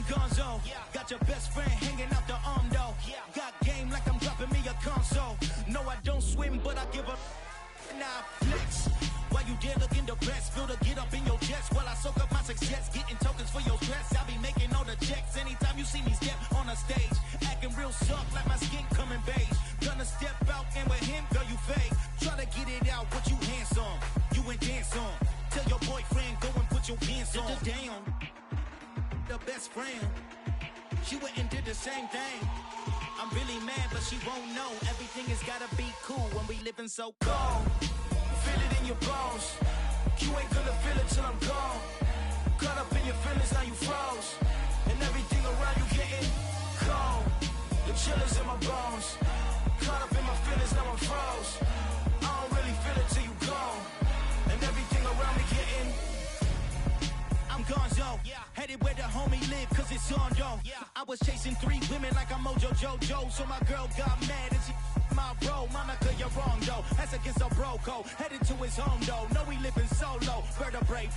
gonzo. Got your best friend hanging out the arm though. Got game like I'm dropping me a console. No, I don't swim, but I give up. Nah, flex. While you there looking the best, feel the get up in your chest while I soak up my success, getting tokens for your stress. I be making all the checks anytime you see me step on a stage, acting real soft like my skin coming beige. Gonna step out and with him, girl, you fake. Try to get it out, what you handsome, you ain't dance on. Tell your boyfriend go and put your pants on. Down, the best friend, she went and did the same thing. I'm really mad, but she won't know. Everything has gotta be cool when we living so cold. Feel it in your bones. You ain't gonna feel it till I'm gone. Caught up in your feelings, now you froze. And everything around you getting cold. The chill is in my bones. Caught up in my feelings, now I'm froze. I don't really feel it till you gone. And everything around me getting I'm gonzo, headed where the homie live, cause it's on though. I was chasing 3 women like I'm Mojo Jojo, so my girl got mad and she my bro. Monica, you're wrong though, that's against a bro code. Headed to his home though, no we living solo. Vertebrae,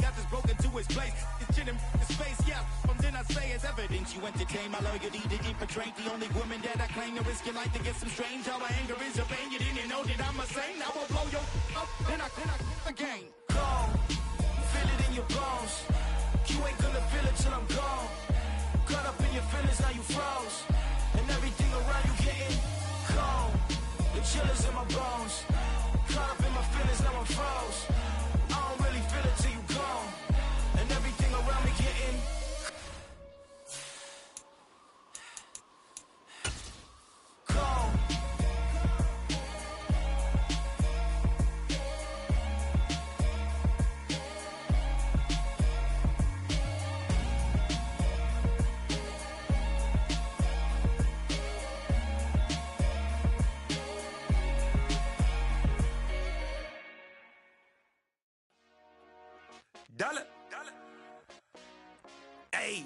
got this broken to his place. It's chin in his face, from then I say it's evidence you entertain my loyalty to infiltrate. The only woman that I claim to risk your life to get some strange. How my anger is your pain, you didn't know that I'm a saint. I will blow your up, then I again. Go. Feel it in your bones. You ain't gonna feel it till I'm gone. Caught up in your feelings, now you froze. And everything around you getting cold. The chill is in my bones. Caught up in my feelings, now I'm froze. I don't really feel it till you gone. And everything around me getting cold. Dollar. Hey,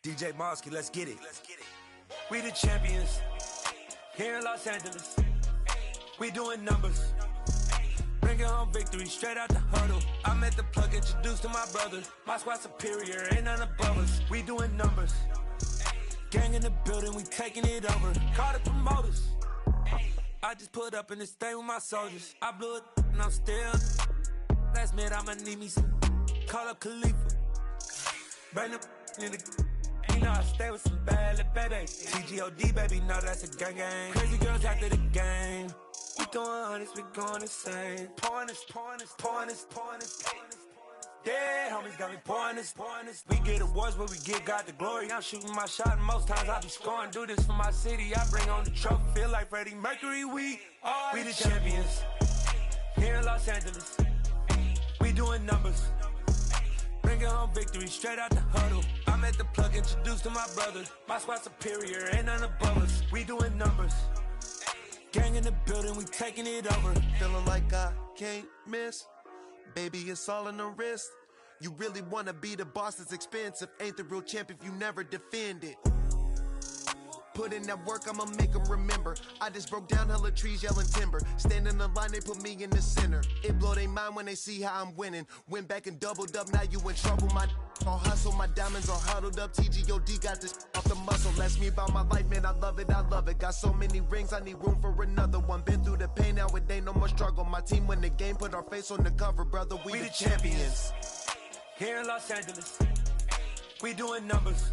DJ Mosky, let's get it. We the champions here in Los Angeles. We doing numbers, bringing home victory straight out the huddle. I'm at the plug, introduced to my brother. My squad superior, ain't none above us. We doing numbers, gang in the building, we taking it over. Call the promoters. I just put up in this thing with my soldiers. I blew it and I'm still. Last minute I'ma need me some. Call up Khalifa. Bring them in the. You know I stay with some bad little baby. TGOD baby, no that's a gang gang. Crazy girls after the game. We throwing hundreds, we going insane. Pouring this. Yeah, homies got me pouring this. We get awards, but we give God the glory. I'm shooting my shot, and most times I be scoring. Do this for my city, I bring on the trophy. Feel like Freddie Mercury, we the champions here in Los Angeles. We doing numbers, bringing home victory straight out the huddle. I'm at the plug, introduced to my brother. My squad superior, ain't none above us. We doing numbers, gang in the building, we taking it over. Feeling like I can't miss, baby, it's all in the wrist. You really wanna be the boss, it's expensive. Ain't the real champ if you never defend it. Put in that work, I'ma make them remember. I just broke down hella trees, yelling timber. Stand in the line, they put me in the center. It blow they mind when they see how I'm winning. Went back and doubled up, now you in trouble. My all hustle, my diamonds all huddled up. TGOD got this off the muscle. That's me about my life, man, I love it. Got so many rings, I need room for another one. Been through the pain, now it ain't no more struggle. My team win the game, put our face on the cover, brother. We the champions here in Los Angeles. We doing numbers,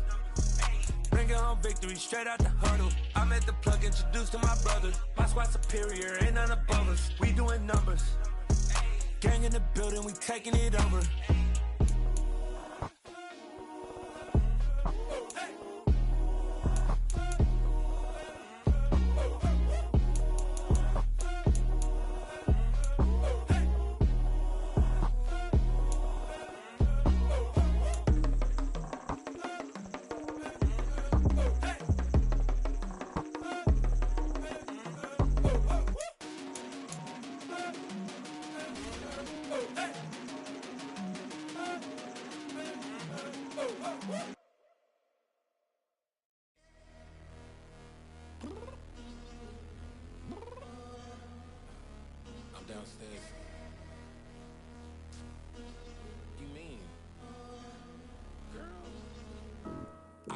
bringing home victory straight out the huddle. I'm at the plug, introduced to my brother. My squad superior, ain't none above us. We doing numbers, gang in the building, we taking it over.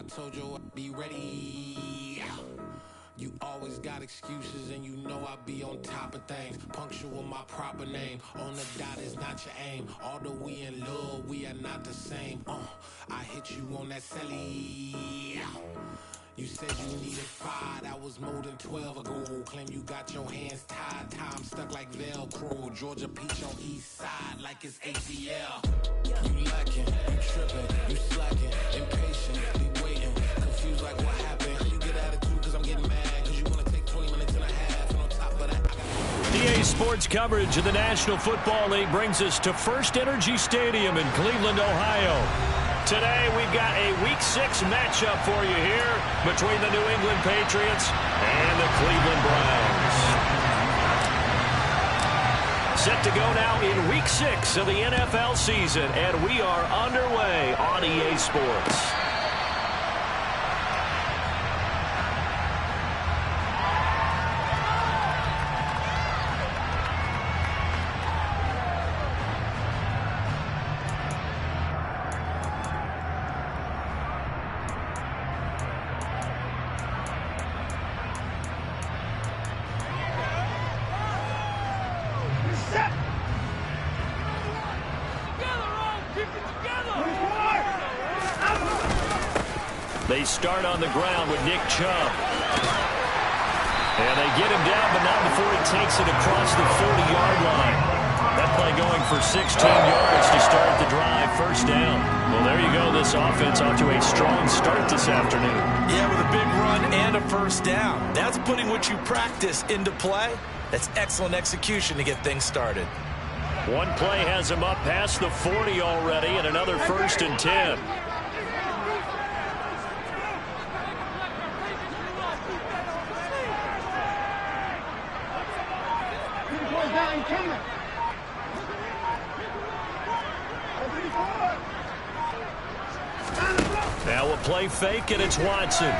told you I'd be ready. You always got excuses and you know I be on top of things. Punctual my proper name. On the dot is not your aim. Although we in love, we are not the same. I hit you on that celly. You said you needed 5, that was more than 12 ago. Claim you got your hands tied, time stuck like Velcro. Georgia Peach on east side like it's ATL. You lacking, you tripping, you slacking, impatiently waiting, confused like what happened. You get attitude cause I'm getting mad, cause you wanna take 20 minutes and a half, and on top of that, DA Sports coverage of the National Football League brings us to First Energy Stadium in Cleveland, Ohio. Today, we've got a Week 6 matchup for you here between the New England Patriots and the Cleveland Browns. Set to go now in Week 6 of the NFL season, and we are underway on EA Sports. They start on the ground with Nick Chubb. And they get him down, but not before he takes it across the 40-yard line. That play going for 16 yards to start the drive, first down. Well, there you go. This offense off to a strong start this afternoon. Yeah, with a big run and a first down. That's putting what you practice into play. That's excellent execution to get things started. One play has him up past the 40 already, and another 1st and 10. Now a play fake, and it's Watson.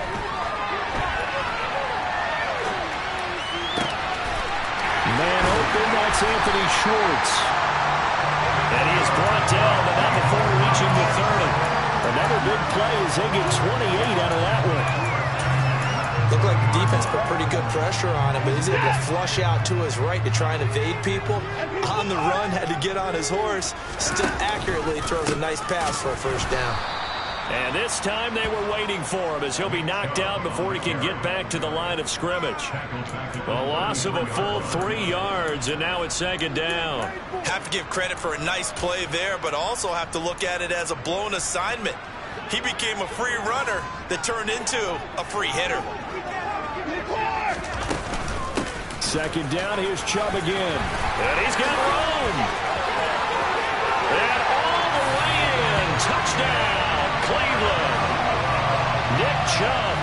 Man open, that's Anthony Schwartz. And he is brought down, but not before reaching the 30. Another big play as they get 28 out of that one. Looked like the defense put pretty good pressure on him, but he's able to flush out to his right to try and evade people. On the run, had to get on his horse. Still accurately throws a nice pass for a first down. And this time they were waiting for him as he'll be knocked down before he can get back to the line of scrimmage. A loss of a full 3 yards, and now it's 2nd down. Have to give credit for a nice play there, but also have to look at it as a blown assignment. He became a free runner that turned into a free hitter. 2nd down, here's Chubb again. And he's got room. And all the way in. Touchdown, Cleveland. Nick Chubb,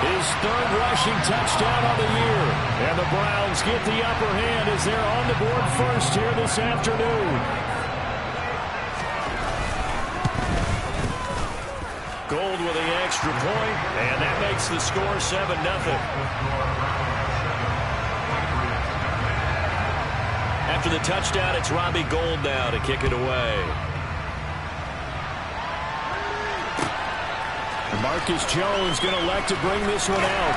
his 3rd rushing touchdown of the year. And the Browns get the upper hand as they're on the board first here this afternoon. Gold with the extra point, and that makes the score 7-0. After the touchdown, it's Robbie Gould now to kick it away. Marcus Jones going to elect to bring this one out.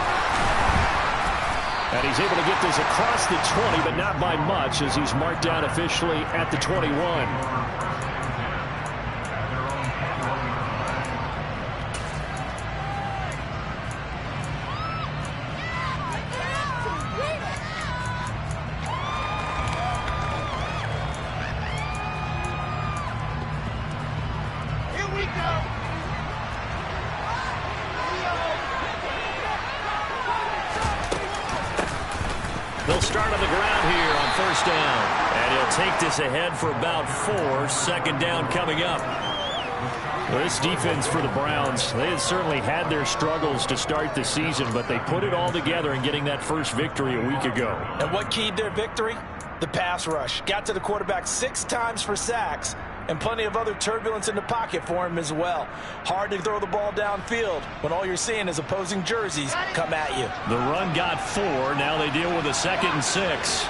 And he's able to get this across the 20, but not by much as he's marked down officially at the 21. They'll start on the ground here on 1st down. And he'll take this ahead for about 4. 2nd down coming up. Well, this defense for the Browns, they had certainly had their struggles to start the season, but they put it all together in getting that first victory a week ago. And what keyed their victory? The pass rush. Got to the quarterback 6 times for sacks, and plenty of other turbulence in the pocket for him as well. Hard to throw the ball downfield when all you're seeing is opposing jerseys come at you. The run got 4. Now they deal with a 2nd and 6.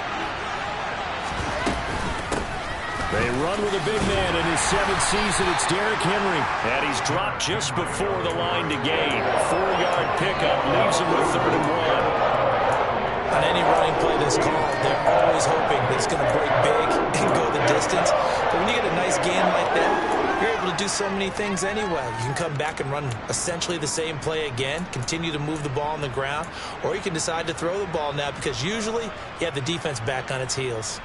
They run with a big man in his 7th season. It's Derrick Henry. And he's dropped just before the line to gain. 4-yard pickup leaves him with 3rd and 1. On any running play that's called, they're always hoping that it's going to break big and go the distance. But when you get a nice gain like that, you're able to do so many things anyway. You can come back and run essentially the same play again, continue to move the ball on the ground, or you can decide to throw the ball now because usually you have the defense back on its heels.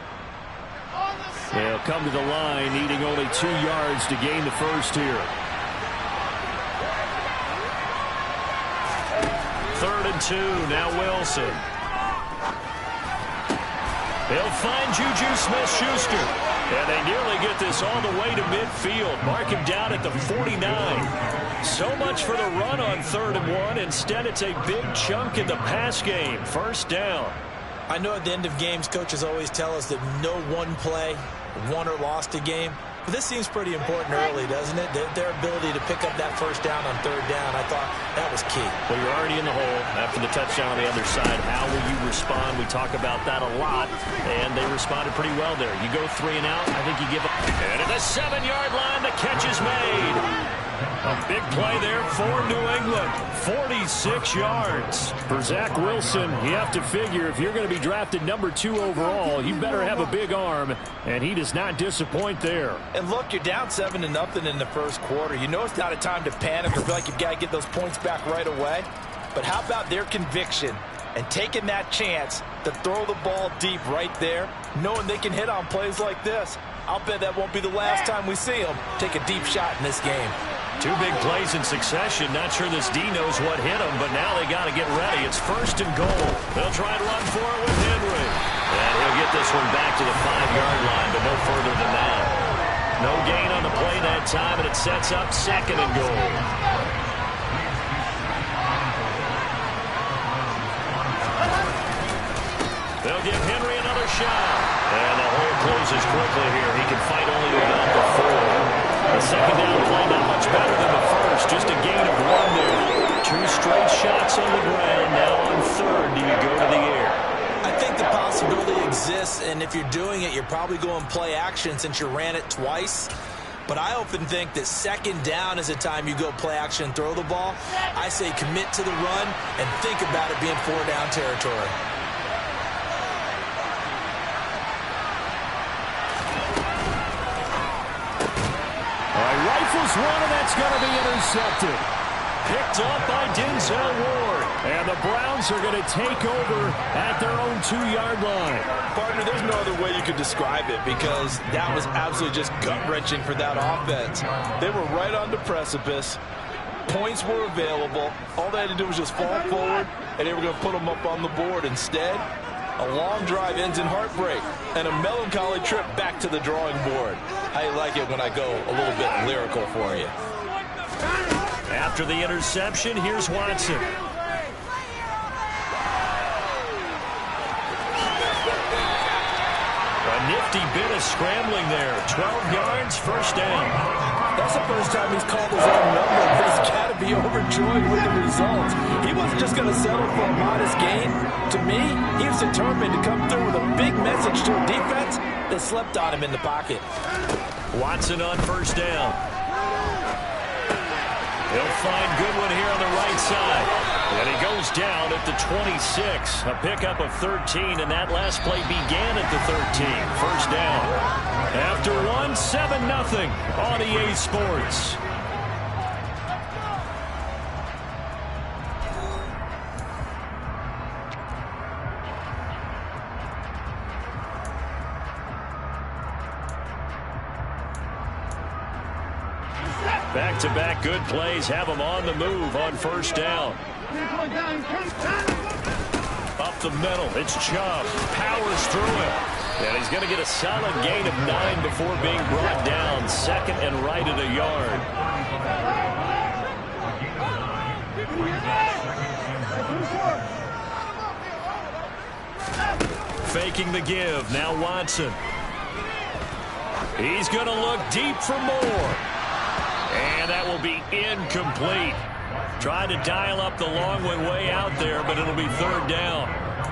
They'll come to the line, needing only 2 yards to gain the first here. 3rd and 2, now Wilson. They'll find Juju Smith-Schuster. And they nearly get this all the way to midfield. Mark him down at the 49. So much for the run on 3rd and 1. Instead, it's a big chunk in the pass game. 1st down. I know at the end of games, coaches always tell us that no one play won or lost a game. But this seems pretty important early, doesn't it? Their ability to pick up that 1st down on 3rd down, I thought that was key. Well, you're already in the hole after the touchdown on the other side. How will you respond? We talk about that a lot, and they responded pretty well there. You go 3 and out, I think you give up. And at the 7-yard line, the catch is made. A big play there for New England. 46 yards. For Zach Wilson, you have to figure if you're going to be drafted number 2 overall, you better have a big arm, and he does not disappoint there. And look, you're down 7-0 in the 1st quarter. You know it's not a time to panic or feel like you've got to get those points back right away. But how about their conviction and taking that chance to throw the ball deep right there, knowing they can hit on plays like this? I'll bet that won't be the last time we see them take a deep shot in this game. 2 big plays in succession. Not sure this D knows what hit him, but now they got to get ready. It's 1st and goal. They'll try to run for it with Henry. And he'll get this one back to the 5-yard line, but no further than that. No gain on the play that time, and it sets up 2nd and goal. They'll give Henry another shot. And the hole closes quickly here. He can fight only about the 4. The 2nd down play not much better than the 1st. Just a gain of 1 there. 2 straight shots on the ground. Now on 3rd, do you go to the air? I think the possibility exists, and if you're doing it, you're probably going play action since you ran it twice. But I often think that 2nd down is a time you go play action and throw the ball. I say commit to the run and think about it being 4-down territory. Rifles one, and that's going to be intercepted. Picked up by Denzel Ward. And the Browns are going to take over at their own 2-yard line. Partner, there's no other way you could describe it because that was absolutely just gut-wrenching for that offense. They were right on the precipice. Points were available. All they had to do was just fall forward, and they were going to put them up on the board. Instead, a long drive ends in heartbreak and a melancholy trip back to the drawing board. How you like it when I go a little bit lyrical for you? After the interception, here's Watson. A nifty bit of scrambling there. 12 yards, 1st down. That's the first time he's called his own number, but he's got to be overjoyed with the results. He wasn't just going to settle for a modest gain. To me, he was determined to come through with a big message to a defense that slept on him in the pocket. Watson on 1st down. He'll find Goodwin here on the right side. And he goes down at the 26. A pickup of 13, and that last play began at the 13. 1st down. After 1, 7-0 on EA Sports. Back-to-back good plays have him on the move on 1st down. Up the middle, it's Chubb. Powers through him. And he's going to get a solid gain of 9 before being brought down. 2nd and right at a yard. Faking the give, now Watson. He's going to look deep for more. And that will be incomplete. Tried to dial up the long one way out there, but it'll be 3rd down.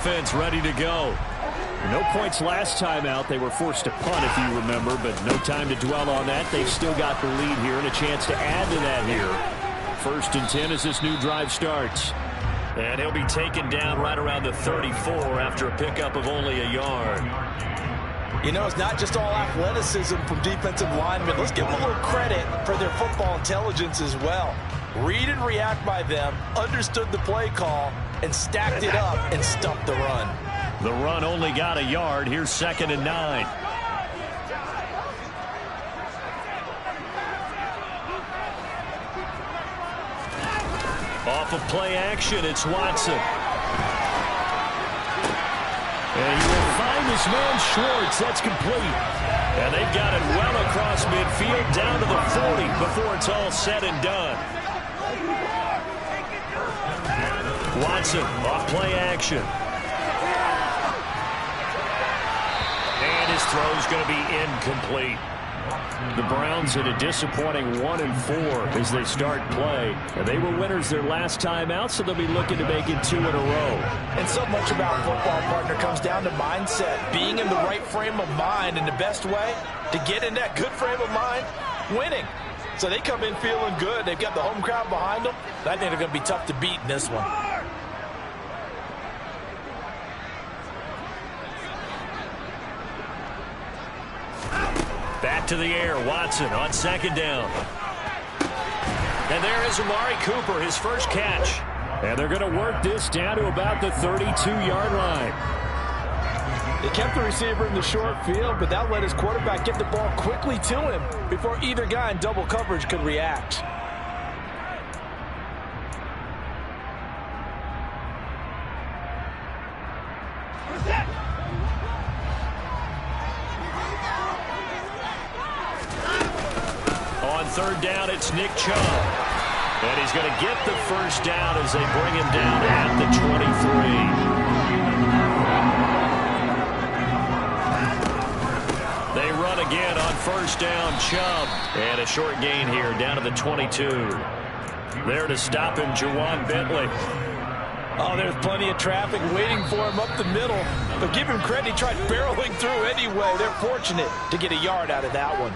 offense ready to go. No points last time out. They were forced to punt, if you remember, but no time to dwell on that. They've still got the lead here and a chance to add to that here. 1st and 10 as this new drive starts. And he'll be taken down right around the 34 after a pickup of only a yard. You know, it's not just all athleticism from defensive linemen. Let's give them a little credit for their football intelligence as well. Read and react by them, understood the play call, and stacked it up and stuffed the run. The run only got a yard. Here's 2nd and 9. Off of play action, it's Watson. And he will find his man Schwartz. That's complete. And they've got it well across midfield down to the 40 before it's all said and done. Watson off play action. And his throw's going to be incomplete. The Browns at a disappointing 1-4 as they start play. And they were winners their last time out, so they'll be looking to make it 2 in a row. And so much about football, partner, comes down to mindset. Being in the right frame of mind, and the best way to get in that good frame of mind, winning. So they come in feeling good. They've got the home crowd behind them. I think they're going to be tough to beat in this one. Back to the air, Watson on 2nd down. And there is Amari Cooper, his first catch. And they're going to work this down to about the 32-yard line. They kept the receiver in the short field, but that let his quarterback get the ball quickly to him before either guy in double coverage could react. On 3rd down, it's Nick Chubb. And he's going to get the first down as they bring him down at the 23. They run again on 1st down, Chubb. And a short gain here down to the 22. There to stop him, Juwan Bentley. Oh, there's plenty of traffic waiting for him up the middle. But give him credit, he tried barreling through anyway. They're fortunate to get a yard out of that one.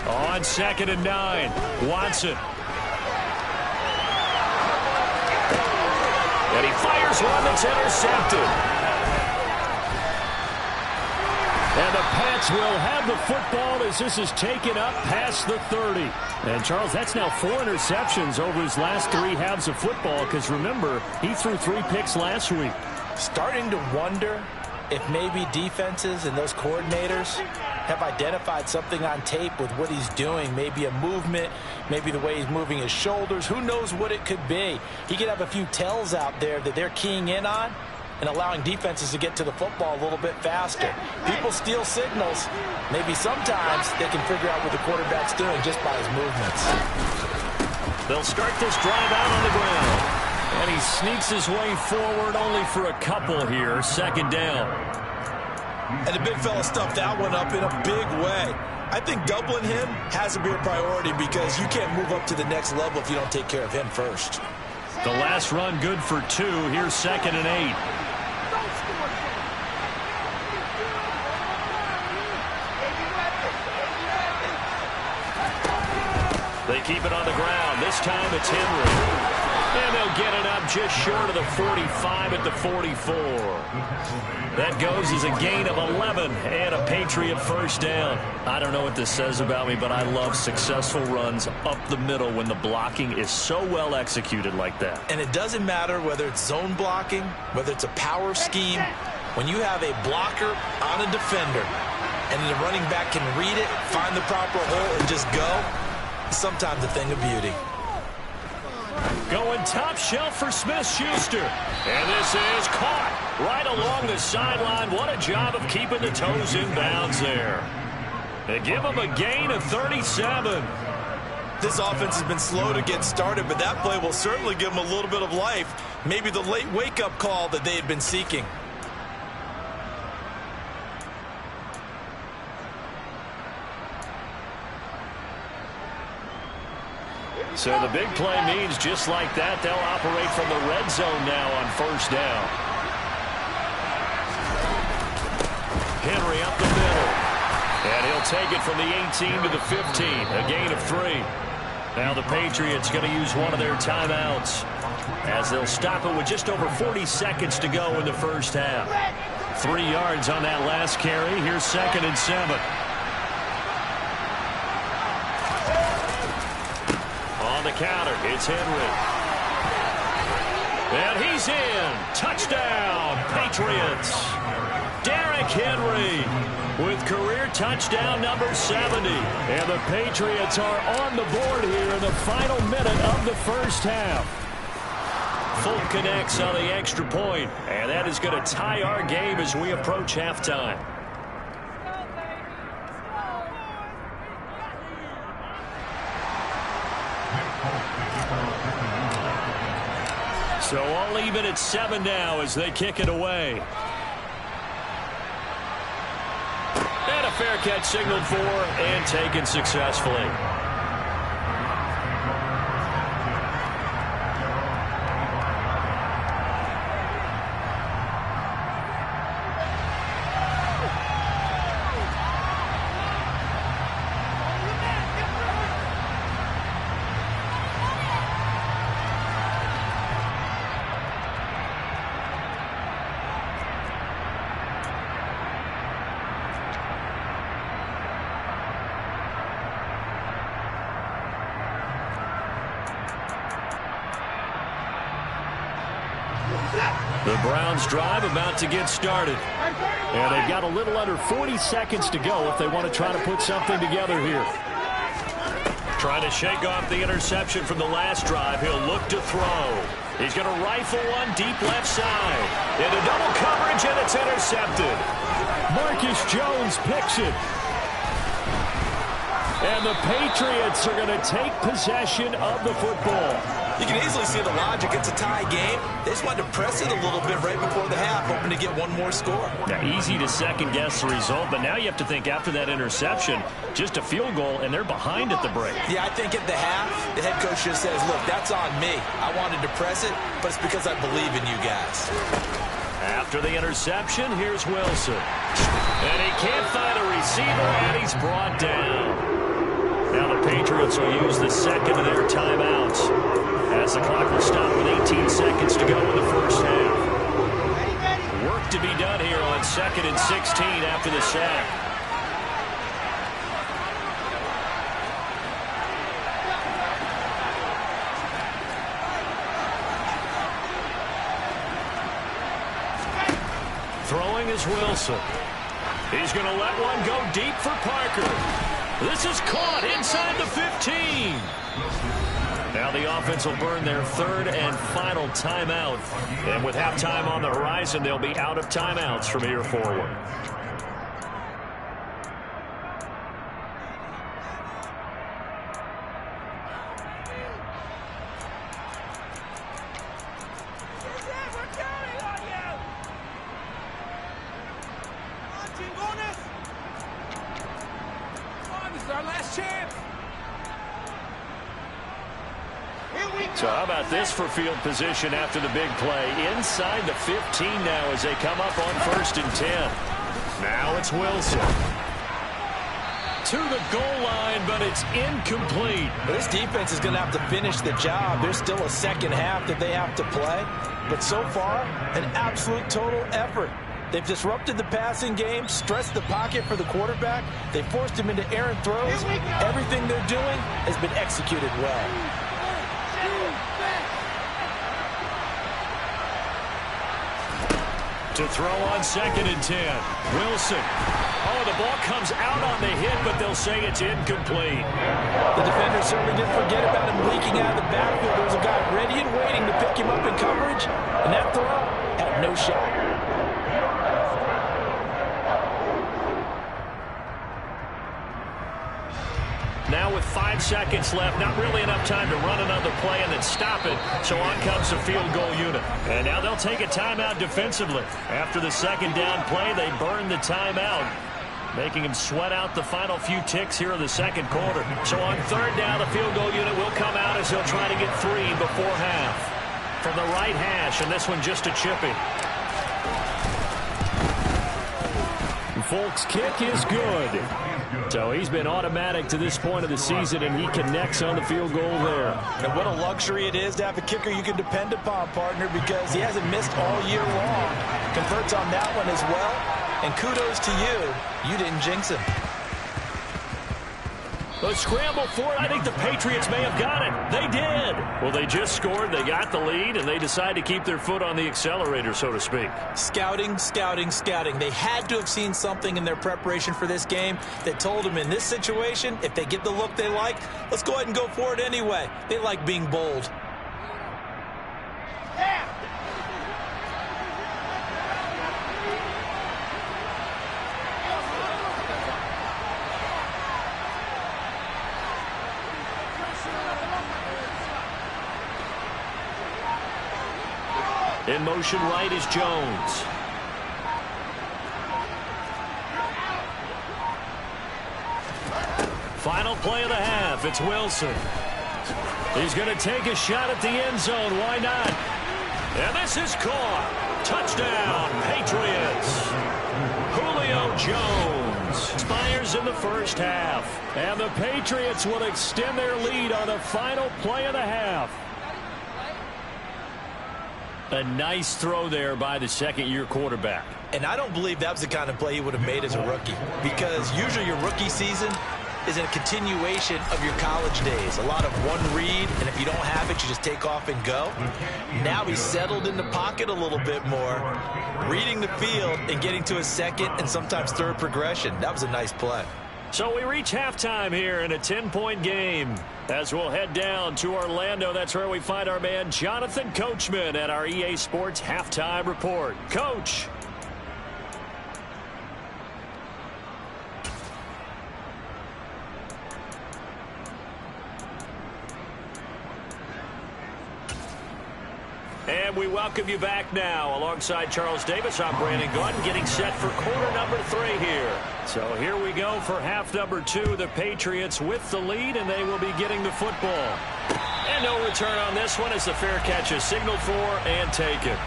On 2nd and 9, Watson. And he fires one that's intercepted. And the Pats will have the football as this is taken up past the 30. And, Charles, that's now 4 interceptions over his last 3 halves of football because, remember, he threw 3 picks last week. Starting to wonder if maybe defenses and those coordinators have identified something on tape with what he's doing. Maybe a movement, maybe the way he's moving his shoulders. Who knows what it could be? He could have a few tells out there that they're keying in on and allowing defenses to get to the football a little bit faster. People steal signals. Maybe sometimes they can figure out what the quarterback's doing just by his movements. They'll start this drive out on the ground. And he sneaks his way forward only for a couple here. 2nd down. And the big fella stuffed that one up in a big way. I think doubling him has to be a priority because you can't move up to the next level if you don't take care of him first. The last run good for 2. Here's 2nd and 8. They keep it on the ground. This time it's Henry. And they'll get it up just short of the 45 at the 44. That goes as a gain of 11 and a Patriot first down. I don't know what this says about me, but I love successful runs up the middle when the blocking is so well executed like that. And it doesn't matter whether it's zone blocking, whether it's a power scheme. When you have a blocker on a defender and the running back can read it, find the proper hole, and just go, sometimes a thing of beauty. Going top shelf for Smith-Schuster. And this is caught right along the sideline. What a job of keeping the toes in bounds there. They give him a gain of 37. This offense has been slow to get started, but that play will certainly give them a little bit of life. Maybe the late wake-up call that they had been seeking. So the big play means just like that, they'll operate from the red zone now on first down. Henry up the middle. And he'll take it from the 18 to the 15, a gain of 3. Now the Patriots going to use one of their timeouts as they'll stop it with just over 40 seconds to go in the first half. 3 yards on that last carry. Here's 2nd and 7. On the counter, it's Henry. And he's in. Touchdown, Patriots. Derrick Henry with career touchdown number 70. And the Patriots are on the board here in the final minute of the first half. Fulton connects on the extra point, and that is going to tie our game as we approach halftime. So all even at 7 now as they kick it away. And a fair catch signaled for and taken successfully. The Browns drive about to get started. And they've got a little under 40 seconds to go if they want to try to put something together here. Trying to shake off the interception from the last drive. He'll look to throw. He's going to rifle one deep left side. Into double coverage, and it's intercepted. Marcus Jones picks it. And the Patriots are going to take possession of the football. You can easily see the logic. It's a tie game. They just wanted to press it a little bit right before the half, hoping to get one more score. Now, easy to second-guess the result, but now you have to think after that interception, just a field goal, and they're behind at the break. Yeah, I think at the half, the head coach just says, look, that's on me. I wanted to press it, but it's because I believe in you guys. After the interception, here's Wilson. And he can't find a receiver, and he's brought down. Now the Patriots will use the second of their timeouts as the clock will stop with 18 seconds to go in the first half. Work to be done here on 2nd and 16 after the sack. Throwing is Wilson. He's going to let one go deep for Parker. This is caught inside the 15. Now the offense will burn their 3rd and final timeout. And with halftime on the horizon, they'll be out of timeouts from here forward. So how about this for field position after the big play? Inside the 15 now as they come up on 1st and 10. Now it's Wilson. To the goal line, but it's incomplete. This defense is going to have to finish the job. There's still a second half that they have to play. But so far, an absolute total effort. They've disrupted the passing game, stressed the pocket for the quarterback. They forced him into errant throws. Everything they're doing has been executed well. To throw on 2nd and 10. Wilson. Oh, the ball comes out on the hit, but they'll say it's incomplete. The defender certainly didn't forget about him leaking out of the backfield. There was a guy ready and waiting to pick him up in coverage, and that throw had no shot. Now with 5 seconds left, not really enough time to run another play and then stop it. So on comes the field goal unit. And now they'll take a timeout defensively. After the 2nd down play, they burn the timeout. making him sweat out the final few ticks here in the second quarter. So on third down, the field goal unit will come out as he'll try to get 3 before half. From the right hash, and this one just a chippy. Folk's kick is good. So he's been automatic to this point of the season, and he connects on the field goal there. And what a luxury it is to have a kicker you can depend upon, partner, because he hasn't missed all year long. Converts on that one as well. And kudos to you. You didn't jinx him. The scramble for it. I think the Patriots may have got it. They did. Well, they just scored. They got the lead, and they decide to keep their foot on the accelerator, so to speak. Scouting, scouting, scouting. They had to have seen something in their preparation for this game that told them in this situation, if they get the look they like, let's go ahead and go for it anyway. They like being bold. In motion right is Jones. Final play of the half. It's Wilson. He's going to take a shot at the end zone. Why not? And this is caught. Touchdown, Patriots. Julio Jones expires in the first half. And the Patriots will extend their lead on the final play of the half. A nice throw there by the second-year quarterback. And I don't believe that was the kind of play he would have made as a rookie, because usually your rookie season is a continuation of your college days. A lot of one read, and if you don't have it, you just take off and go. Now he's settled in the pocket a little bit more, reading the field and getting to a second and sometimes third progression. That was a nice play. So we reach halftime here in a 10-point game. As we'll head down to Orlando, that's where we find our man Jonathan Coachman at our EA Sports Halftime Report. Coach. And we welcome you back now. Alongside Charles Davis, I'm Brandon Gunn, getting set for quarter number 3 here. So here we go for half number 2. The Patriots with the lead, and they will be getting the football. And no return on this one as the fair catch is signaled for and taken.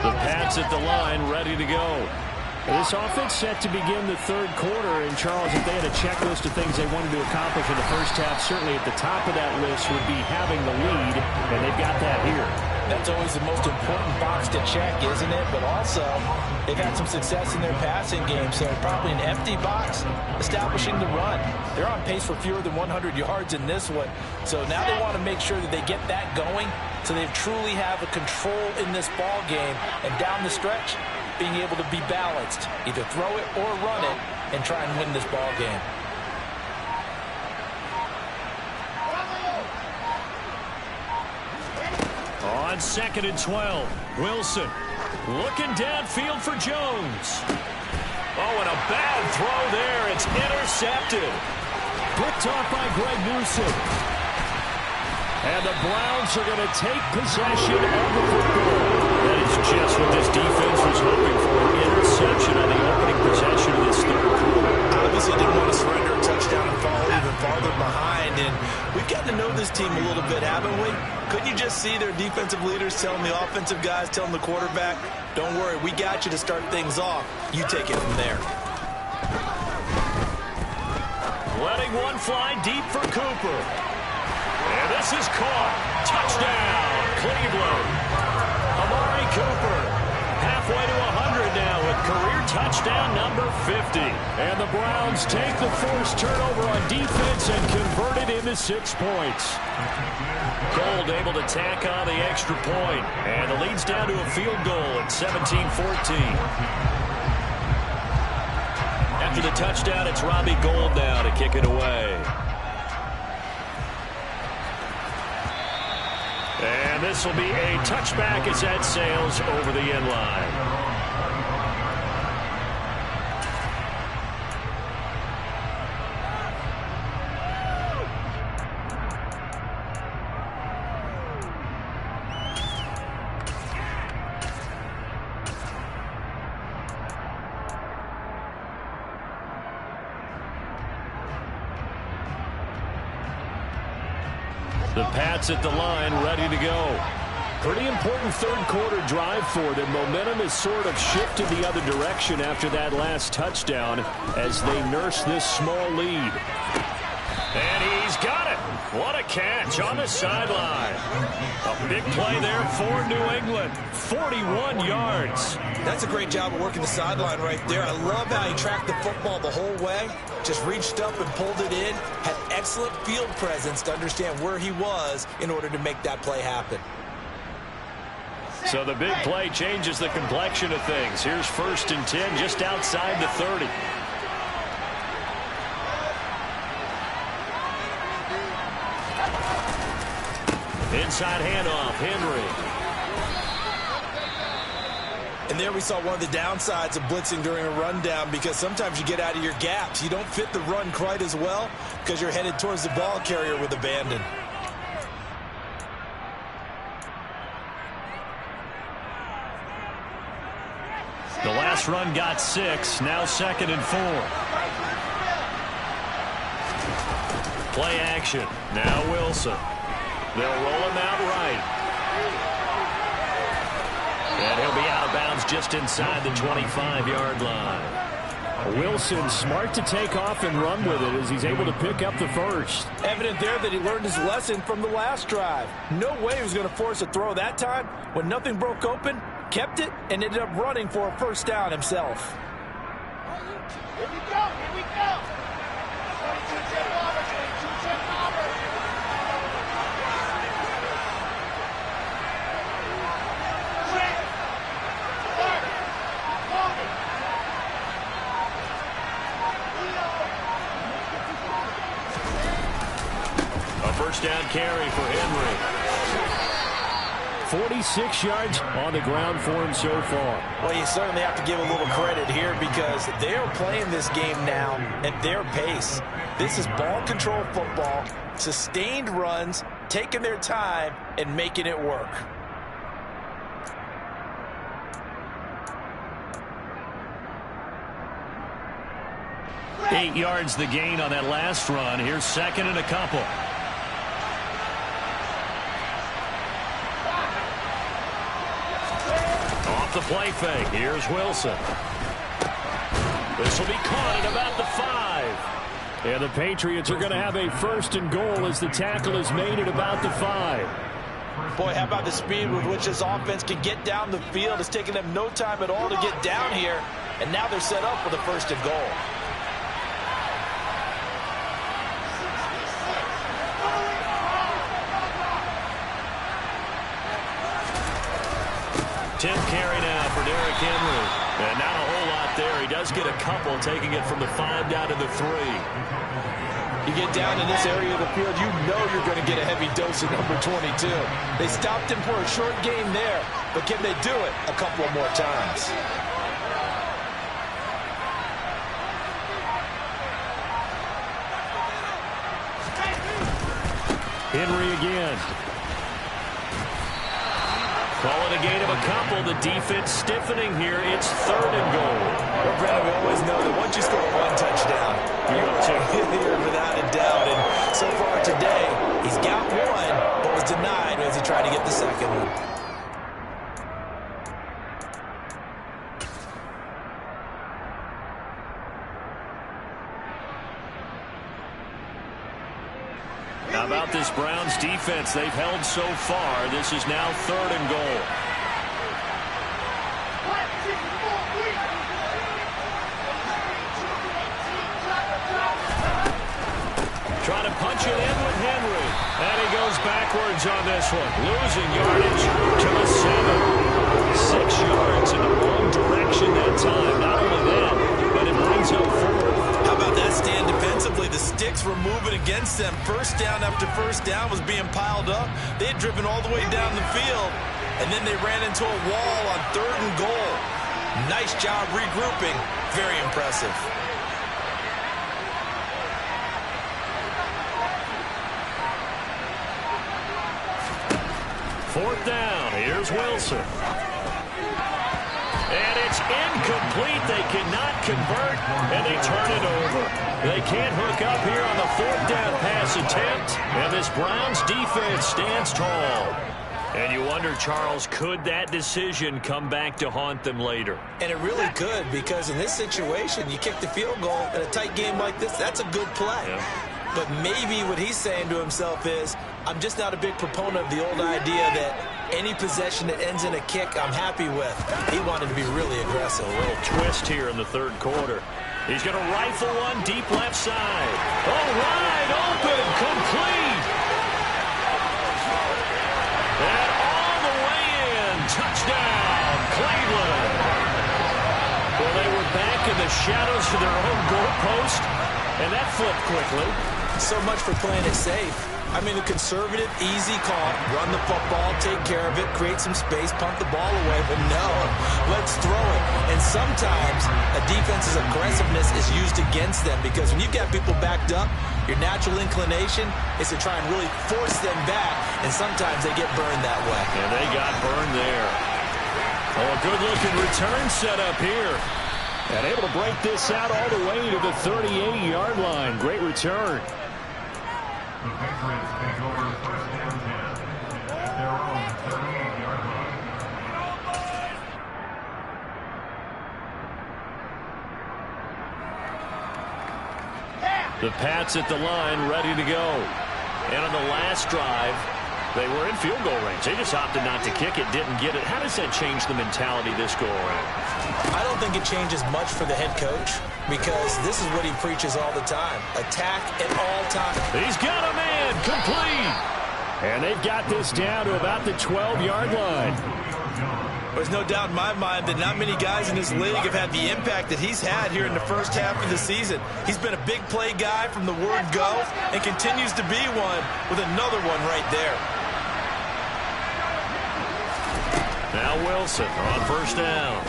The Pats at the line, ready to go. This offense set to begin the third quarter. And, Charles, if they had a checklist of things they wanted to accomplish in the first half, certainly at the top of that list would be having the lead, and they've got that here. That's always the most important box to check, isn't it? But also, they've had some success in their passing game, so probably an empty box establishing the run. They're on pace for fewer than 100 yards in this one, so now they want to make sure that they get that going so they truly have a control in this ball game, and down the stretch, being able to be balanced, either throw it or run it, and try and win this ball game. On 2nd and 12, Wilson looking downfield for Jones. Oh, and a bad throw there. It's intercepted. Picked off by Greg Newsome. And the Browns are going to take possession of the football. That is just what this defense was hoping for. An interception on the opening possession of this third quarter. Obviously didn't want to surrender a touchdown and fall even farther behind. And we've gotten to know this team a little bit, haven't we? Couldn't you just see their defensive leaders telling the offensive guys, telling the quarterback, don't worry, we got you to start things off. You take it from there. Letting one fly deep for Cooper. And this is caught. Touchdown, Cleveland. Amari Cooper, halfway to 100 now with career touchdown number 50. And the Browns take the forced turnover on defense and convert it into 6 points. Gold able to tack on the extra point. And the lead's down to a field goal at 17-14. After the touchdown, it's Robbie Gould now to kick it away. And this will be a touchback as that sails over the end line. The Pats at the line, ready to go. Pretty important third quarter drive for them. Momentum has sort of shifted the other direction after that last touchdown as they nurse this small lead. And he's got it. What a catch on the sideline. A big play there for New England. 41 yards. That's a great job of working the sideline right there. I love how he tracked the football the whole way. Just reached up and pulled it in. Had excellent field presence to understand where he was in order to make that play happen. So the big play changes the complexion of things. Here's 1st and 10 just outside the 30. Inside handoff, Henry. And there we saw one of the downsides of blitzing during a rundown, because sometimes you get out of your gaps. You don't fit the run quite as well because you're headed towards the ball carrier with abandon. The last run got 6, now 2nd and 4. Play action, now Wilson. They'll roll him out right. And he'll be out of bounds just inside the 25-yard line. Wilson smart to take off and run with it as he's able to pick up the first. Evident there that he learned his lesson from the last drive. No way he was going to force a throw that time. When nothing broke open, kept it, and ended up running for a first down himself. Here we go, here we go. 22-10 Bomber, 22-10 Bomber. A first down carry for Henry. 46 yards on the ground for him so far. Well, you certainly have to give a little credit here because they're playing this game now at their pace. This is ball control football, sustained runs, taking their time and making it work. Eight yards the gain on that last run. Here's 2nd and a couple. Off the play fake. Here's Wilson. This will be caught at about the 5. And the Patriots are going to have a 1st and goal as the tackle is made at about the 5. Boy, how about the speed with which this offense can get down the field? It's taken them no time at all to get down here. And now they're set up for the 1st and goal. Tenth carry now for Derrick Henry. And not a whole lot there. He does get a couple, taking it from the 5 down to the 3. You get down in this area of the field, you know you're going to get a heavy dose of number 22. They stopped him for a short game there, but can they do it a couple of more times? Henry again. Call it a gain of a couple. The defense stiffening here. It's 3rd and goal. Well, Brandon, we always know that once you score one touchdown, you're here without a doubt. And so far today, he's got one, but was denied as he tried to get the second one. How about this Browns defense? They've held so far. This is now 3rd and goal. Trying to punch it in with Henry. And he goes backwards on this one. Losing yardage to the 7. 6 yards in the wrong direction that time. Not only that, but it brings up 4. against them. First down after first down was being piled up. They had driven all the way down the field, and then they ran into a wall on 3rd and goal. Nice job regrouping. Very impressive. Fourth down. Here's Wilson. And it's incomplete. They cannot convert, and they turn it over. They can't hook up here on the 4th down pass attempt, and this Browns defense stands tall. And you wonder, Charles, could that decision come back to haunt them later? And it really could, because in this situation, you kick the field goal in a tight game like this, that's a good play. Yeah. But maybe what he's saying to himself is, I'm just not a big proponent of the old idea that any possession that ends in a kick I'm happy with. He wanted to be really aggressive. A little twist here in the 3rd quarter. He's going to rifle one deep left side. Oh, wide open, complete. And all the way in. Touchdown, Cleveland. Well, they were back in the shadows of their own goalpost, and that flipped quickly. So much for playing it safe. I mean, a conservative, easy call, run the football, take care of it, create some space, punt the ball away, but no, let's throw it. And sometimes a defense's aggressiveness is used against them, because when you've got people backed up, your natural inclination is to try and really force them back, and sometimes they get burned that way. And they got burned there. Oh, a good-looking return set up here. And able to break this out all the way to the 38-yard line. Great return. The Patriots take over first and 10 at their own 38-yard line. The Pats at the line, ready to go. And on the last drive, they were in field goal range. They just opted not to kick it, didn't get it. How does that change the mentality this go around? I don't think it changes much for the head coach, because this is what he preaches all the time. Attack at all times. He's got a man, complete. And they've got this down to about the 12-yard line. There's no doubt in my mind that not many guys in this league have had the impact that he's had here in the first half of the season. He's been a big play guy from the word go, and continues to be one with another one right there. Now Wilson on first down.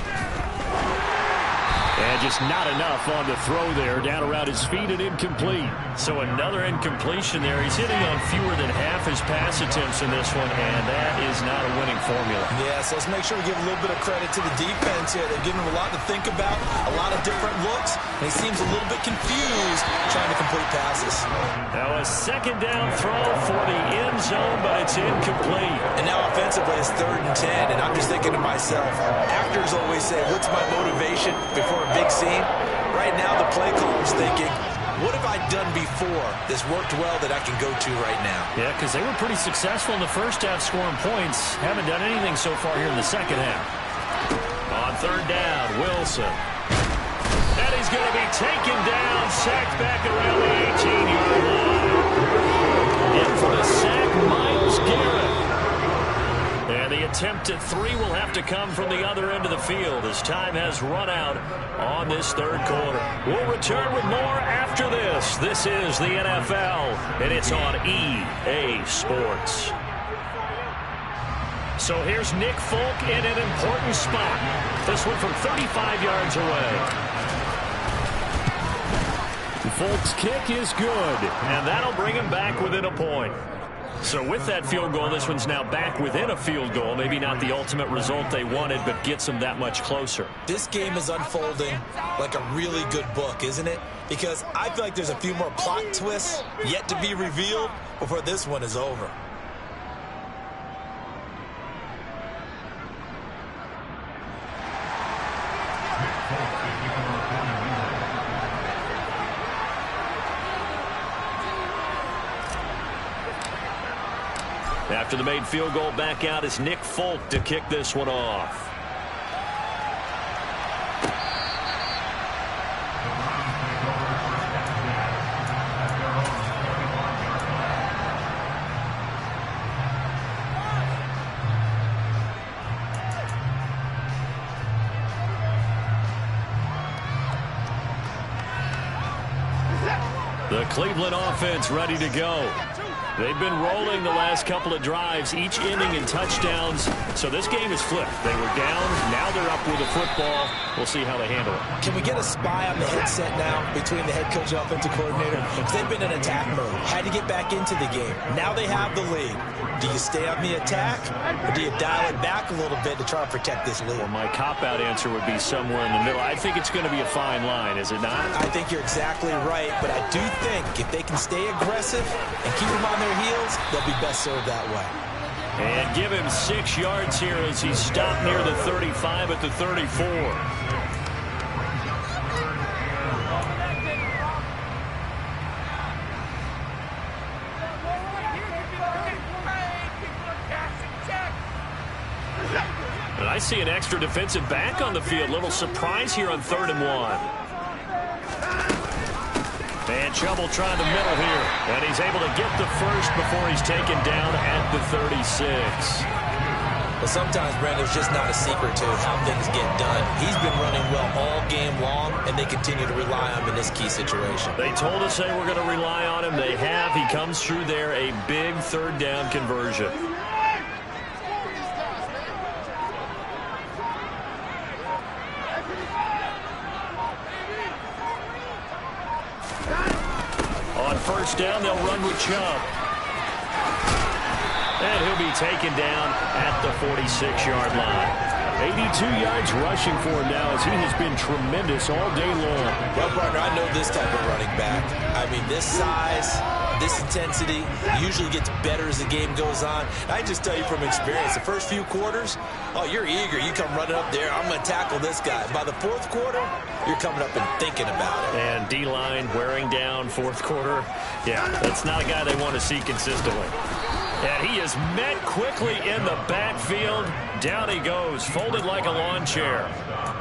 And just not enough on the throw there. Down around his feet and incomplete. So another incompletion there. He's hitting on fewer than half his pass attempts in this one, and that is not a winning formula. Yeah, so let's make sure we give a little bit of credit to the defense here. They've given him a lot to think about, a lot of different looks, and he seems a little bit confused trying to complete passes. Now a second down throw for the end zone, but it's incomplete. And now offensively it's 3rd and 10, and I'm just thinking to myself, actors always say, what's my motivation before a big scene? Right now the play caller's thinking, what have I done before that's worked well that I can go to right now? Yeah, because they were pretty successful in the first half scoring points. Haven't done anything so far here in the second half. On 3rd down, Wilson. And he's going to be taken down, sacked back around the 18-yard line. In for the sack, Myles Garrett. And the attempt at 3 will have to come from the other end of the field as time has run out on this 3rd quarter. We'll return with more after this. This is the NFL, and it's on EA Sports. So here's Nick Folk in an important spot. This one from 35 yards away. Folk's kick is good, and that'll bring him back within a point. So with that field goal, this one's now back within a field goal. Maybe not the ultimate result they wanted, but gets them that much closer. This game is unfolding like a really good book, isn't it? Because I feel like there's a few more plot twists yet to be revealed before this one is over. After the made field goal, back out is Nick Folk to kick this one off. The Cleveland offense ready to go. They've been rolling the last couple of drives, each ending in touchdowns. So this game is flipped. They were down. Now they're up with the football. We'll see how they handle it. Can we get a spy on the headset now between the head coach and offensive coordinator? Because they've been in attack mode. Had to get back into the game. Now they have the lead. Do you stay on the attack, or do you dial it back a little bit to try to protect this lead? Well, my cop-out answer would be somewhere in the middle. I think it's going to be a fine line, is it not? I think you're exactly right, but I do think if they can stay aggressive and keep them on their heels, they'll be best served that way. And give him 6 yards here as he stopped near the 35 at the 34. And I see an extra defensive back on the field. Little surprise here on 3rd and 1. And Chubb trying the middle here. And he's able to get the first before he's taken down at the 36. Well, sometimes, Brandon, it's just not a secret to how things get done. He's been running well all game long, and they continue to rely on him in this key situation. They told us they were going to rely on him. They have. He comes through there, a big 3rd down conversion. On 1st down, they'll run with Chubb. And he'll be taken down at the 46-yard line. 82 yards rushing for him now as he has been tremendous all day long. Well, partner, I know this type of running back. I mean, this size, this intensity usually gets better as the game goes on. I just tell you from experience, the first few quarters, oh, you're eager. You come running up there, I'm going to tackle this guy. By the 4th quarter, you're coming up and thinking about it. And D-line wearing down 4th quarter. Yeah, that's not a guy they want to see consistently. And he is met quickly in the backfield. Down he goes, folded like a lawn chair.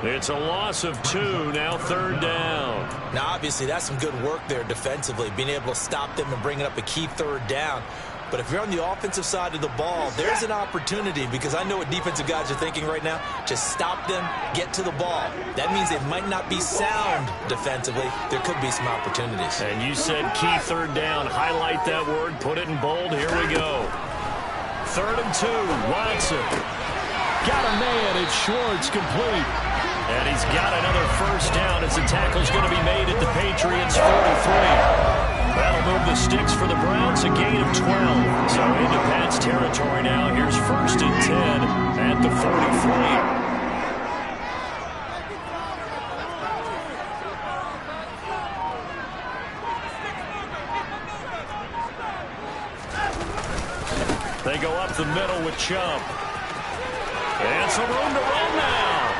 It's a loss of 2, now 3rd down. Now, obviously, that's some good work there defensively, being able to stop them and bringing up a key 3rd down. But if you're on the offensive side of the ball, there's an opportunity, because I know what defensive guys are thinking right now. Just stop them, get to the ball. That means they might not be sound defensively. There could be some opportunities. And you said key 3rd down. Highlight that word, put it in bold. Here we go. 3rd and 2, Watson. Got a man, it's Schwartz, complete. And he's got another 1st down as the tackle's going to be made at the Patriots 43. That'll move the sticks for the Browns, a gain of 12. So into Pat's territory now. Here's 1st and 10 at the 43. They go up the middle with Chubb. And some room to run now.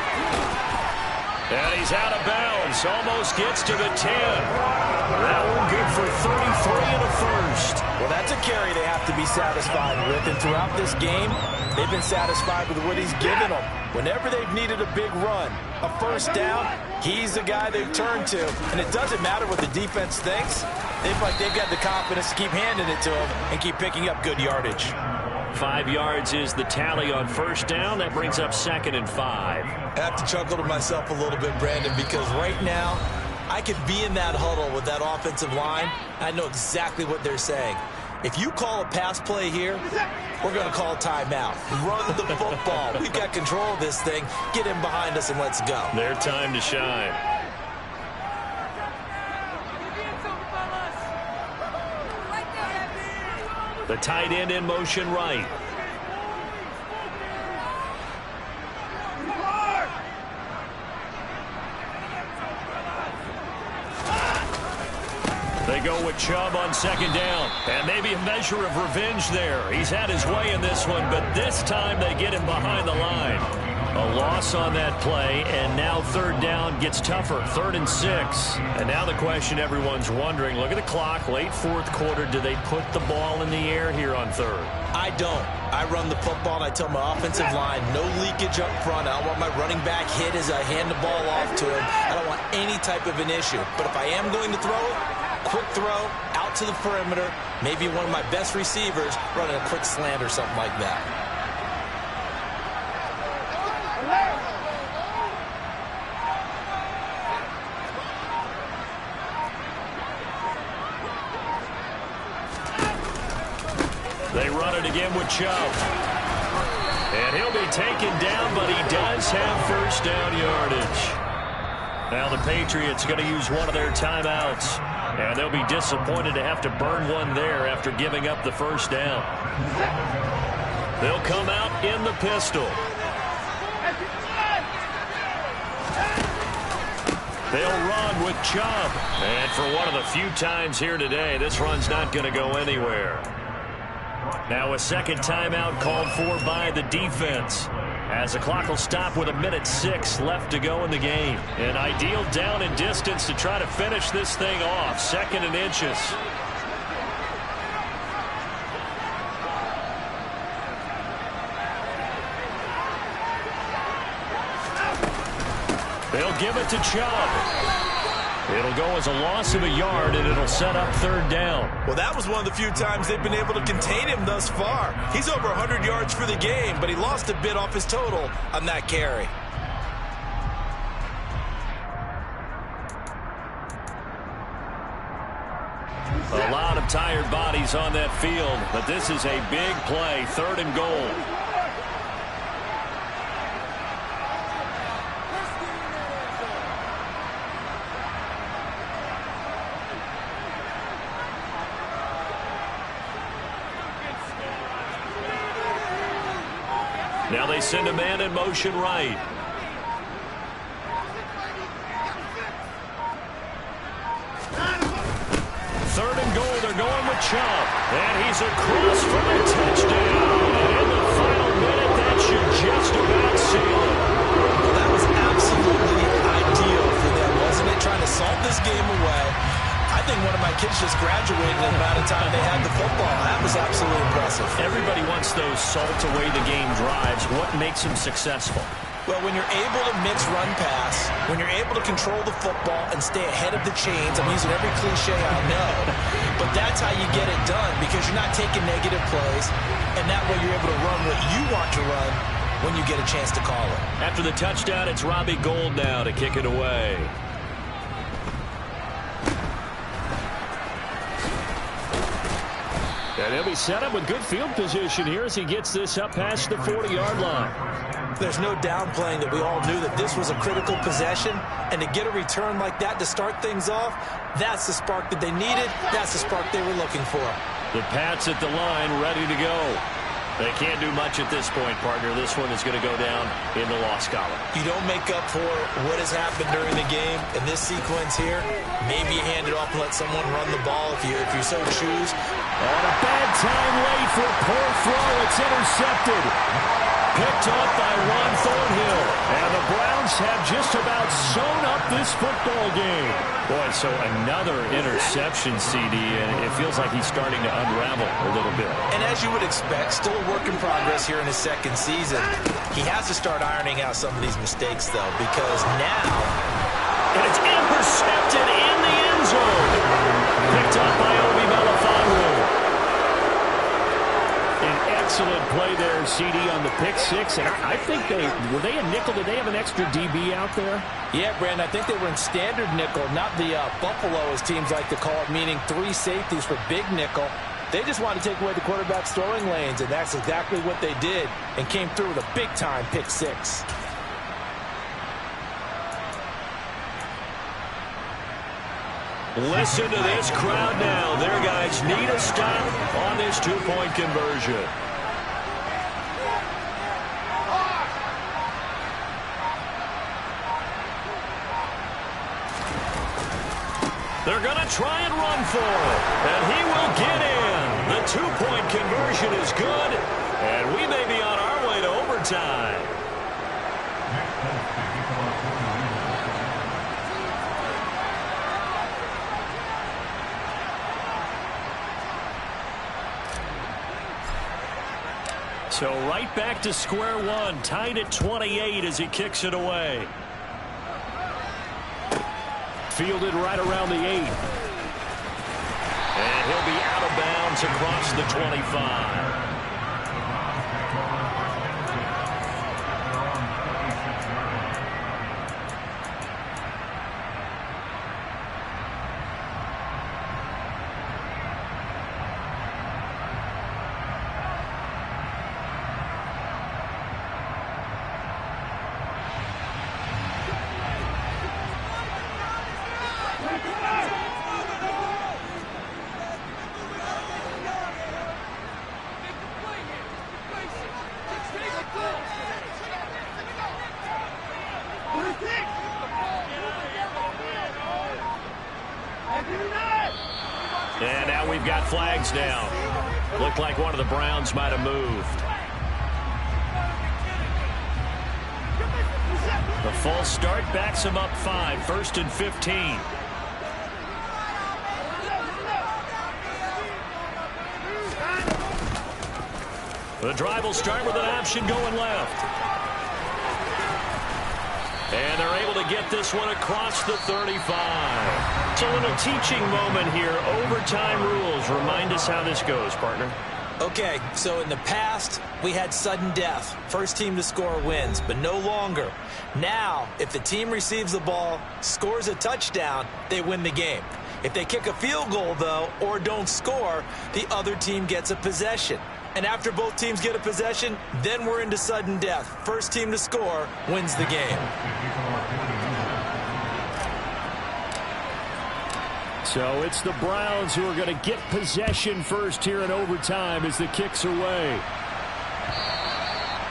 And he's out of bounds. Almost gets to the 10. That one good for 33 and a 1st. Well, that's a carry they have to be satisfied with. And throughout this game, they've been satisfied with what he's given them. Whenever they've needed a big run, a 1st down, he's the guy they've turned to. And it doesn't matter what the defense thinks. They've got the confidence to keep handing it to him and keep picking up good yardage. 5 yards is the tally on 1st down. That brings up 2nd and 5. I have to chuckle to myself a little bit, Brandon, because right now I could be in that huddle with that offensive line. I know exactly what they're saying. If you call a pass play here, we're going to call a timeout. Run the football. We've got control of this thing. Get in behind us and let's go. Their time to shine. The tight end in motion right. They go with Chubb on 2nd down. And maybe a measure of revenge there. He's had his way in this one, but this time they get him behind the line. A loss on that play, and now 3rd down gets tougher. 3rd and 6. And now the question everyone's wondering, look at the clock, late 4th quarter. Do they put the ball in the air here on 3rd? I don't. I run the football, and I tell my offensive line, no leakage up front. I don't want my running back hit as I hand the ball off to him. I don't want any type of an issue. But if I am going to throw it, quick throw, out to the perimeter, maybe one of my best receivers running a quick slant or something like that. run it again with Chubb. And he'll be taken down, but he does have first down yardage. Now the Patriots going to use one of their timeouts. And they'll be disappointed to have to burn one there after giving up the first down. They'll come out in the pistol. They'll run with Chubb. And for one of the few times here today, this run's not going to go anywhere. Now a second timeout called for by the defense, as the clock will stop with 1:06 left to go in the game. An ideal down and distance to try to finish this thing off. 2nd and inches. They'll give it to Chubb. It'll go as a loss of a yard, and it'll set up 3rd down. Well, that was one of the few times they've been able to contain him thus far. He's over 100 yards for the game, but he lost a bit off his total on that carry. A lot of tired bodies on that field, but this is a big play. 3rd and goal. Now they send a man in motion right. Third and goal, they're going with Chubb. And he's across for a touchdown. And in the final minute, that should just about seal it. Well, that was absolutely ideal for them, wasn't it? Trying to salt this game away. I think one of my kids just graduated in the amount of time they had the football. That was absolutely impressive. Everybody wants those salt-away-the-game drives. What makes them successful? Well, when you're able to mix run-pass, when you're able to control the football and stay ahead of the chains, I'm using every cliche I know, but that's how you get it done, because you're not taking negative plays, and that way you're able to run what you want to run when you get a chance to call it. After the touchdown, it's Robbie Gould now to kick it away. And he'll be set up with good field position here as he gets this up past the 40-yard line. There's no downplaying that we all knew that this was a critical possession, and to get a return like that to start things off, that's the spark that they needed. That's the spark they were looking for. The Pats at the line, ready to go. They can't do much at this point, partner. This one is going to go down in the loss column. You don't make up for what has happened during the game in this sequence here. Maybe you hand it off and let someone run the ball if you so choose. On a bad time late for a poor throw. It's intercepted. Picked up by Ron Thornhill. And the Browns have just about sewn up this football game. Boy, so another interception, CD, and it feels like he's starting to unravel a little bit. And as you would expect, still a work in progress here in his 2nd season. He has to start ironing out some of these mistakes, though, because now... And it's intercepted in the end zone. Picked up by Obi Melifonwu. An excellent play there, CD, on the pick six. And I think were they a nickel? Did they have an extra DB out there? Yeah, Brandon, I think they were in standard nickel, not the Buffalo, as teams like to call it, meaning 3 safeties for big nickel. They just wanted to take away the quarterback's throwing lanes, and that's exactly what they did, and came through with a big-time pick six. Listen to this crowd now. Their guys need a stop on this 2-point conversion. They're going to try and run for it, and he will get in. The 2-point conversion is good, and we may be on our way to overtime. So right back to square one, tied at 28 as he kicks it away. Fielded right around the 8. And he'll be out of bounds across the 25. And now we've got flags down. Looked like one of the Browns might have moved. The false start backs him up 5, 1st and 15. The drive will start with an option going left. And they're able to get this one across the 35. So a little teaching moment here. Overtime rules. Remind us how this goes, partner. Okay, so in the past, we had sudden death. First team to score wins, but no longer. Now, if the team receives the ball, scores a touchdown, they win the game. If they kick a field goal, though, or don't score, the other team gets a possession. And after both teams get a possession, then we're into sudden death. First team to score wins the game. So it's the Browns who are going to get possession first here in overtime as the kick's away.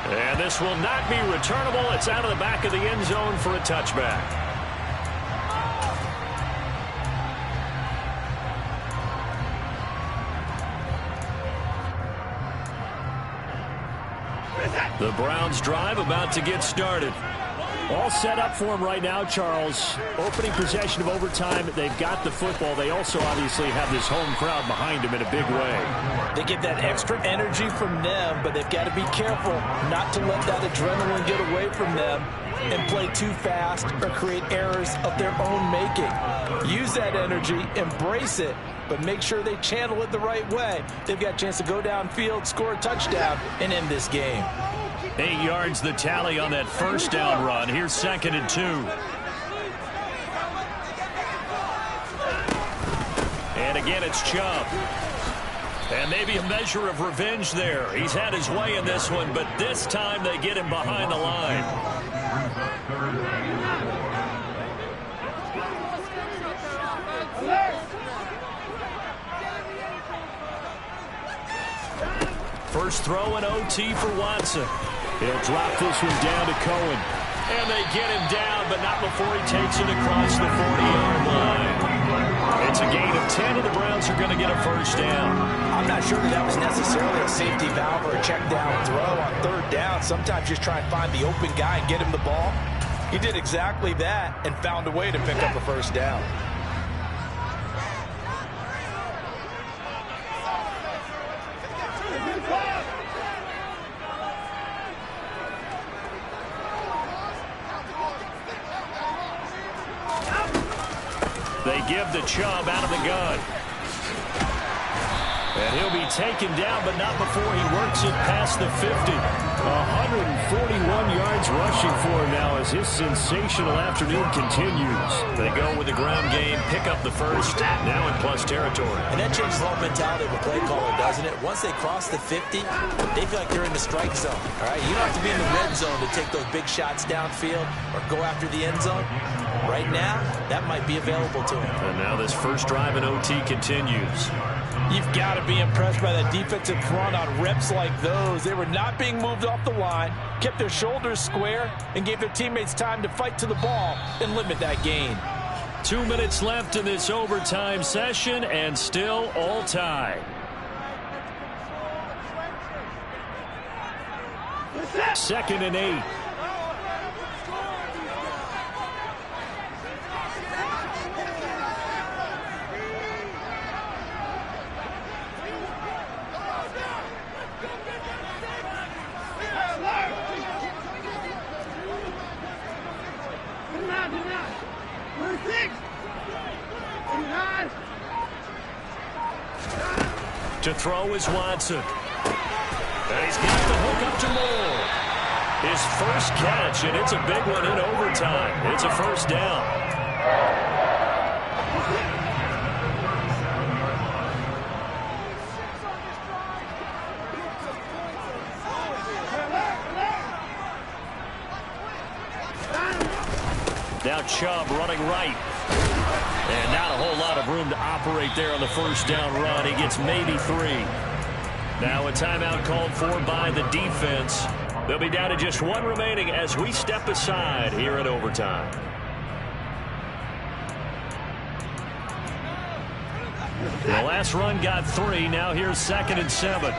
And this will not be returnable. It's out of the back of the end zone for a touchback. The Browns drive about to get started. All set up for them right now, Charles. Opening possession of overtime. They've got the football. They also obviously have this home crowd behind them in a big way. They get that extra energy from them, but they've got to be careful not to let that adrenaline get away from them and play too fast or create errors of their own making. Use that energy, embrace it, but make sure they channel it the right way. They've got a chance to go downfield, score a touchdown, and end this game. 8 yards the tally on that first down run. Here's 2nd and 2. And again, it's Chubb. And maybe a measure of revenge there. He's had his way in this one, but this time they get him behind the line. First throw in OT for Watson. He'll drop this one down to Cohen. And they get him down, but not before he takes it across the 40-yard line. It's a gain of 10, and the Browns are going to get a first down. I'm not sure that was necessarily a safety valve or a check down throw on 3rd down. Sometimes just try and find the open guy and get him the ball. He did exactly that and found a way to pick up a first down. They give the Chubb out of the gun. And he'll be taken down, but not before he works it past the 50. 141 yards rushing for him now as his sensational afternoon continues. They go with the ground game, pick up the first, now in plus territory. And that changes the whole mentality of a play caller, doesn't it? Once they cross the 50, they feel like they're in the strike zone. All right, you don't have to be in the red zone to take those big shots downfield or go after the end zone. Right now, that might be available to him. And now this first drive in OT continues. You've got to be impressed by that defensive front on reps like those. They were not being moved off the line, kept their shoulders square, and gave their teammates time to fight to the ball and limit that gain. 2 minutes left in this overtime session, and still all tied. Second and 8. To throw is Watson. And he's got the hook up to Moore. His first catch, and it's a big one in overtime. It's a first down. Now Chubb running right. And not a whole lot of room to operate there on the first down run. He gets maybe 3. Now a timeout called for by the defense. They'll be down to just 1 remaining as we step aside here at overtime. The last run got 3. Now here's 2nd and 7.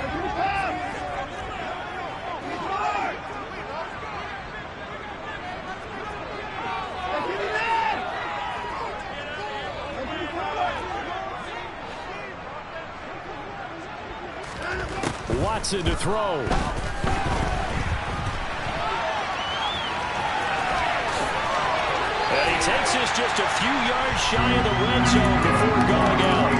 Watson to throw. And he takes this just a few yards shy of the red zone before going out.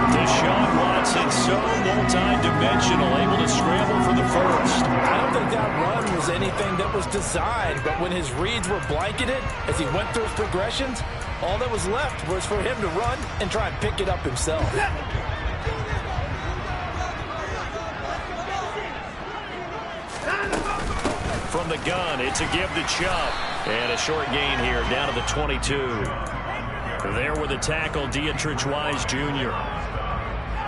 Deshaun Watson, so multi-dimensional, able to scramble for the first. I don't think that run was anything that was designed, but when his reads were blanketed as he went through his progressions, all that was left was for him to run and try and pick it up himself. From the gun, it's a give to Chubb. And a short gain here, down to the 22. There with the tackle, Dietrich Wise Jr.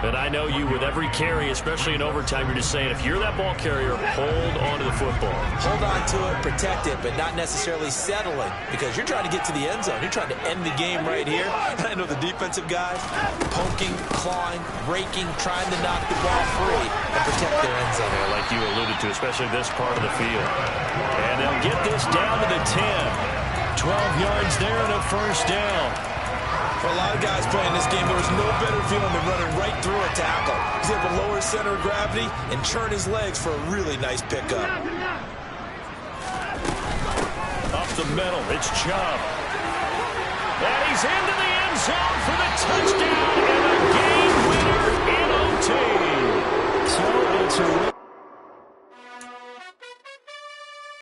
And I know you, with every carry, especially in overtime, you're just saying, if you're that ball carrier, hold on to the football. Hold on to it, protect it, but not necessarily settling, because you're trying to get to the end zone. You're trying to end the game right here. And I know the defensive guys, poking, clawing, raking, trying to knock the ball free and protect their end zone. Yeah, like you alluded to, especially this part of the field. And they'll get this down to the 10. 12 yards there and a first down. For a lot of guys playing this game, there was no better feeling than running right through a tackle. He's able to lower his center of gravity and churn his legs for a really nice pickup. Up the middle, it's Chubb. And he's into the end zone for the touchdown and a game winner in OT. So it's a